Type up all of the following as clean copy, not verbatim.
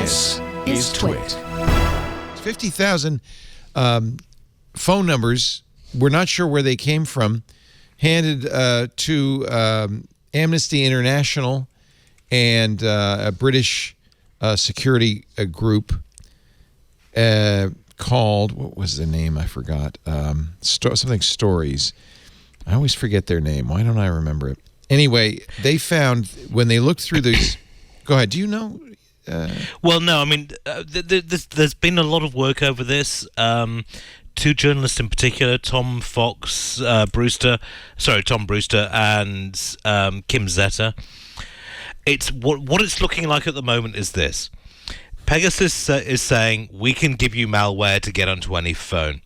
This is TWiT. 50,000 phone numbers, we're not sure where they came from, handed to Amnesty International and a British security group called, what was the name? I forgot. Something Stories. I always forget their name. Why don't I remember it? Anyway, they found, when they looked through these... Go ahead. Do you know... Well, no, I mean, there's been a lot of work over this. Two journalists in particular, Tom Brewster, and Kim Zeta. It's what it's looking like at the moment is this: Pegasus is saying we can give you malware to get onto any phone,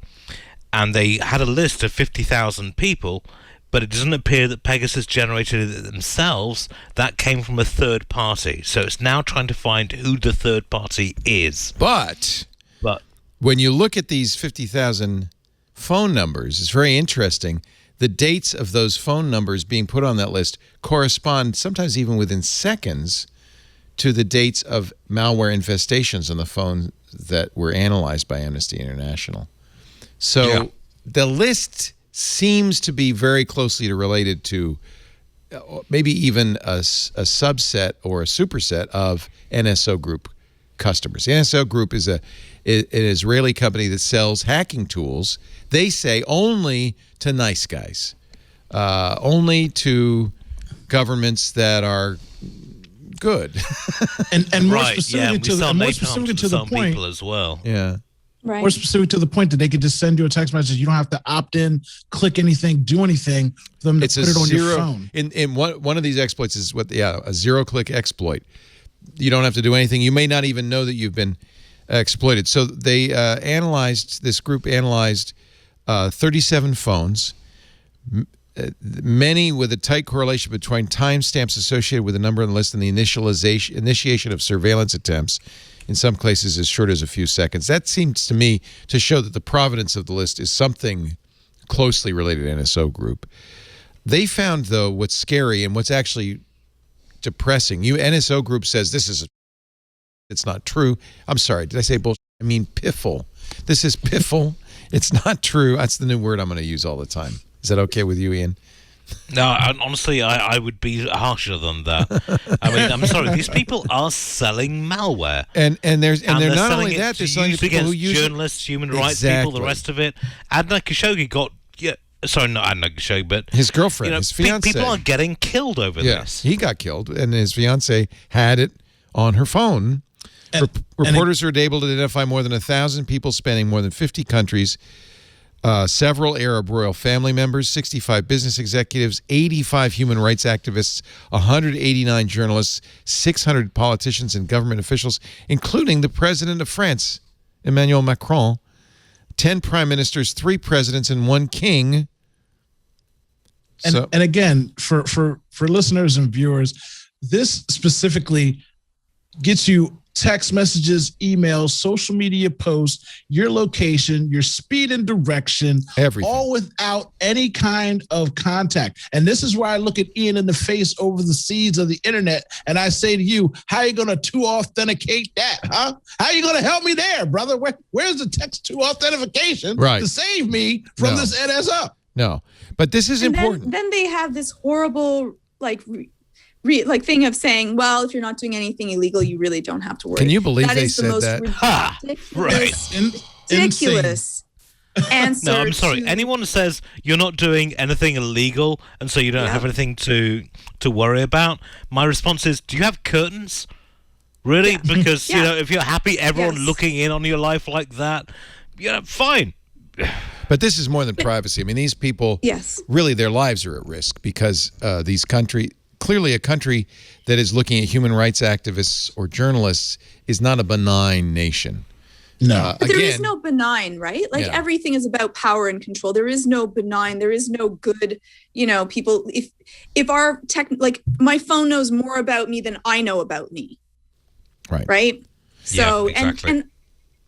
and they had a list of 50,000 people. But it doesn't appear that Pegasus generated it themselves. That came from a third party. So it's now trying to find who the third party is. But when you look at these 50,000 phone numbers, it's very interesting. The dates of those phone numbers being put on that list correspond, sometimes even within seconds, to the dates of malware infestations on the phone that were analyzed by Amnesty International. So the list seems to be very closely related to maybe even a subset or a superset of NSO Group customers. The NSO Group is an Israeli company that sells hacking tools. They say only to nice guys, only to governments that are good, and more right, specifically to the point people as well. Yeah. Right. More specific to the point that they could just send you a text message. You don't have to opt in, click anything, do anything for them to put it on your phone. In one of these exploits is a zero-click exploit. You don't have to do anything. You may not even know that you've been exploited. So they this group analyzed 37 phones, many with a tight correlation between timestamps associated with the number on the list and the initiation of surveillance attempts, in some cases as short as a few seconds. That seems to me to show that the provenance of the list is something closely related to NSO Group. They found, though, what's scary and what's actually depressing. NSO Group says it's not true. I'm sorry, did I say bullshit? I mean piffle. This is piffle. It's not true. That's the new word I'm going to use all the time. Is that okay with you, Ian? No, honestly, I would be harsher than that. I mean, I'm sorry. These people are selling malware, and they're not only that, they're selling it to people who use journalists, human rights people, the rest of it. Adnan Khashoggi got sorry, not Adnan Khashoggi, but his girlfriend, his fiance. People are getting killed over this. He got killed, and his fiance had it on her phone. Reporters are able to identify more than 1,000 people spanning more than 50 countries. Several Arab royal family members, 65 business executives, 85 human rights activists, 189 journalists, 600 politicians and government officials, including the president of France, Emmanuel Macron, 10 prime ministers, 3 presidents, and 1 king. And again, for listeners and viewers, this specifically gets you text messages, emails, social media posts, your location, your speed and direction, everything, all without any kind of contact. And this is where I look at Ian in the face over the seeds of the internet, and I say to you, how are you going to 2-authenticate that, huh? How are you going to help me there, brother? Where's the text 2 authentication to save me from this NSO? No, but this is important. Then they have this horrible, thing of saying, well, if you're not doing anything illegal, you really don't have to worry. Can you believe they said that? Ridiculous answer. No, I'm sorry. Anyone who says you're not doing anything illegal and so you don't have anything to worry about, my response is, do you have curtains? Really? Yeah. Because if you're happy, everyone looking in on your life like that, fine. But this is more than privacy. I mean, these people, really, their lives are at risk because clearly a country that is looking at human rights activists or journalists is not a benign nation. No. But there is no benign, right? Everything is about power and control. There is no benign. There is no good, people. If our my phone knows more about me than I know about me. Right. Right. So, exactly.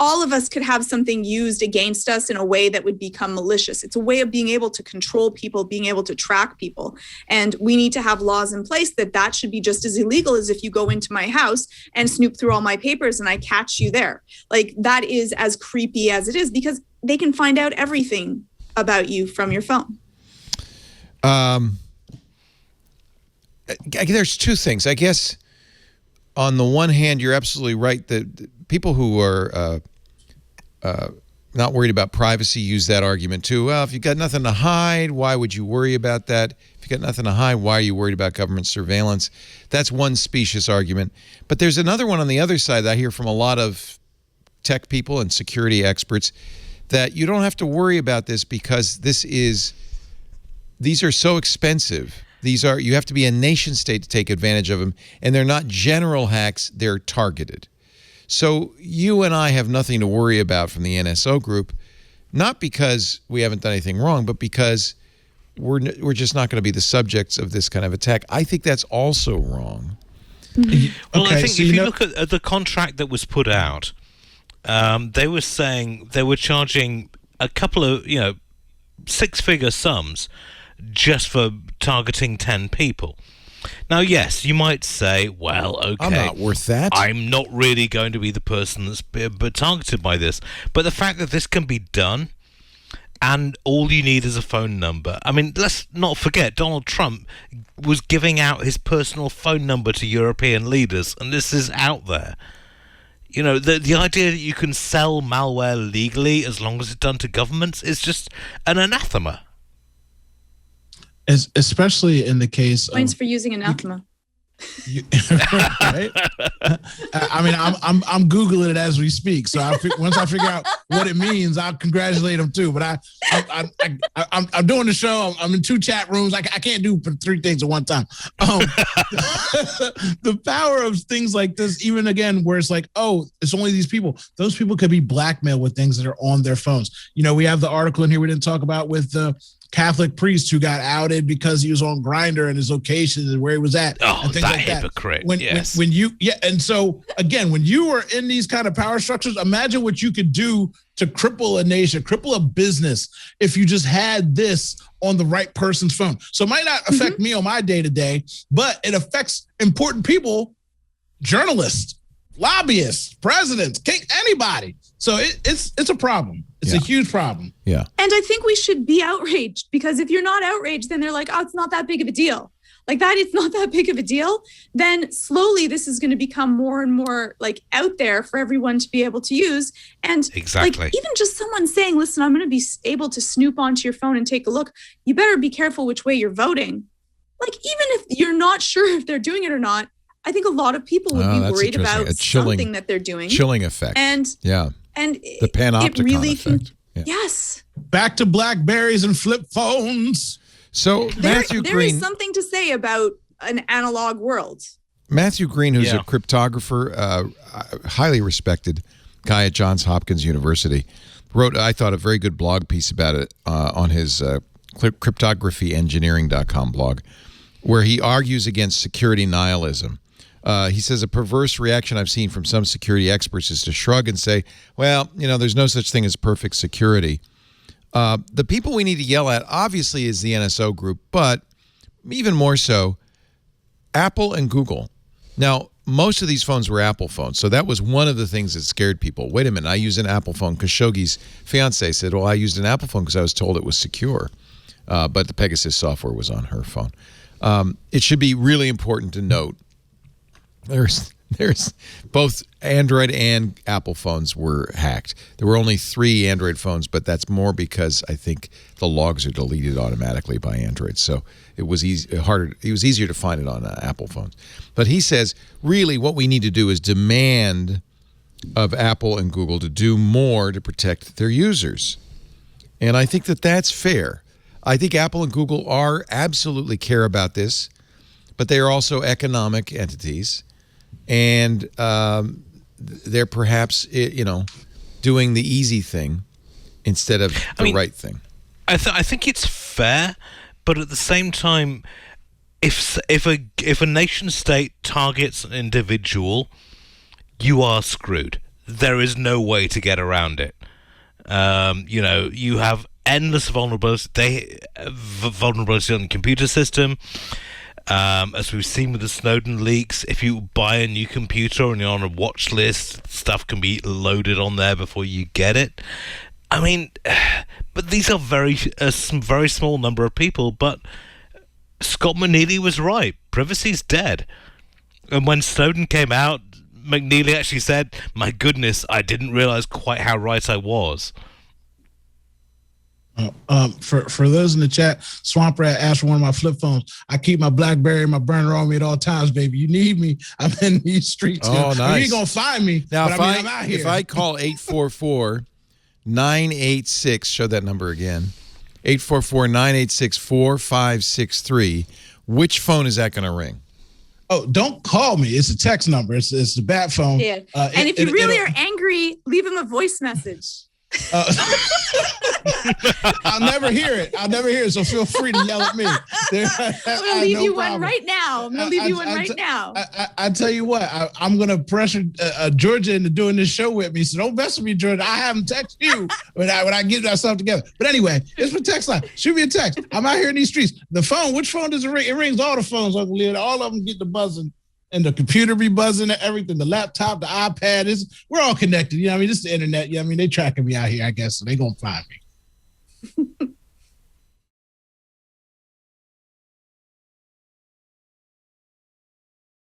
all of us could have something used against us in a way that would become malicious. It's a way of being able to control people, being able to track people. And we need to have laws in place that should be just as illegal as if you go into my house and snoop through all my papers and I catch you there. Like, that is as creepy as it is, because they can find out everything about you from your phone. There's two things. I guess on the one hand, you're absolutely right that people who are not worried about privacy use that argument too. Well, if you've got nothing to hide, why would you worry about that? If you've got nothing to hide, why are you worried about government surveillance? That's one specious argument. But there's another one on the other side that I hear from a lot of tech people and security experts, that you don't have to worry about this because these are so expensive. You have to be a nation state to take advantage of them, and they're not general hacks, they're targeted. So you and I have nothing to worry about from the NSO group, not because we haven't done anything wrong, but because we're just not going to be the subjects of this kind of attack. I think that's also wrong. Well, I think if you look at the contract that was put out, they were saying they were charging a couple of, six-figure sums just for targeting 10 people. Now, yes, you might say, well, okay, I'm not worth that. I'm not really going to be the person that's targeted by this. But the fact that this can be done, and all you need is a phone number. I mean, let's not forget, Donald Trump was giving out his personal phone number to European leaders, and this is out there. The idea that you can sell malware legally as long as it's done to governments is just an anathema. Especially in the case points for using anathema. Right? I mean, I'm Googling it as we speak. So once I figure out what it means, I'll congratulate them too. But I'm doing the show. I'm in 2 chat rooms. I can't do 3 things at one time. The power of things like this, even again, where it's like, oh, it's only these people. Those people could be blackmailed with things that are on their phones. We have the article in here we didn't talk about with the Catholic priest who got outed because he was on Grindr and his location and where he was at. Oh, and things that like hypocrite. Yes. And so again, when you are in these kind of power structures, imagine what you could do to cripple a nation, cripple a business if you just had this on the right person's phone. So it might not affect me on my day-to-day, but it affects important people, journalists, lobbyists, presidents, anybody. So it's a problem. It's a huge problem. Yeah. And I think we should be outraged, because if you're not outraged, then they're like, oh, it's not that big of a deal. Like that, it's not that big of a deal. Then slowly this is going to become more and more like out there for everyone to be able to use. And exactly. Like even just someone saying, listen, I'm going to be able to snoop onto your phone and take a look. You better be careful which way you're voting. Like even if you're not sure if they're doing it or not, I think a lot of people would be worried about something that they're doing. Chilling effect. And the panopticon really effect. Yes. Back to BlackBerries and flip phones. So Matthew Green, there is something to say about an analog world. Matthew Green, who's a cryptographer, highly respected guy at Johns Hopkins University, wrote, I thought, a very good blog piece about it on his cryptographengineering.com blog, where he argues against security nihilism. He says a perverse reaction I've seen from some security experts is to shrug and say, well, there's no such thing as perfect security. The people we need to yell at, obviously, is the NSO group, but even more so, Apple and Google. Now, most of these phones were Apple phones, so that was one of the things that scared people. Wait a minute, I use an Apple phone. Khashoggi's fiance said, well, I used an Apple phone because I was told it was secure, but the Pegasus software was on her phone. It should be really important to note there's both Android and Apple phones were hacked. There were only 3 Android phones, but that's more because I think the logs are deleted automatically by Android. So it was easier to find it on Apple phones. But he says, really what we need to do is demand of Apple and Google to do more to protect their users. And I think that that's fair. I think Apple and Google absolutely care about this, but they are also economic entities. And they're perhaps, doing the easy thing instead of the right thing. I think it's fair, but at the same time, if a nation state targets an individual, you are screwed. there is no way to get around it. You have endless vulnerability on the computer system. As we've seen with the Snowden leaks, if you buy a new computer and you're on a watch list, stuff can be loaded on there before you get it. I mean, but these are some very small number of people. But Scott McNealy was right. Privacy's dead. And when Snowden came out, McNealy actually said, "My goodness, I didn't realize quite how right I was." For those in the chat, Swamp Rat asked for one of my flip phones. I keep my BlackBerry and my burner on me at all times, baby. You need me. I'm in these streets. Oh, nice. You ain't gonna find me. Now, I'm out here. If I call 844-986, show that number again. 844-986-4563. Which phone is that going to ring? Oh, don't call me. It's a text number. It's a bat phone. Yeah. And if you really are angry, leave him a voice message. I'll never hear it. So feel free to yell at me. I'm gonna leave you one right now. I tell you what, I'm gonna pressure Georgia into doing this show with me. So don't mess with me, Georgia. I have them text you when I get myself together. But anyway, it's for text line. Shoot me a text. I'm out here in these streets. The phone. Which phone does it ring? It rings all the phones, Uncle Leo. All of them get the buzzing. And the computer be buzzing and everything, the laptop, the iPad, we're all connected. You know what I mean? This is the internet. You know what I mean? They tracking me out here, I guess, so they gonna find me.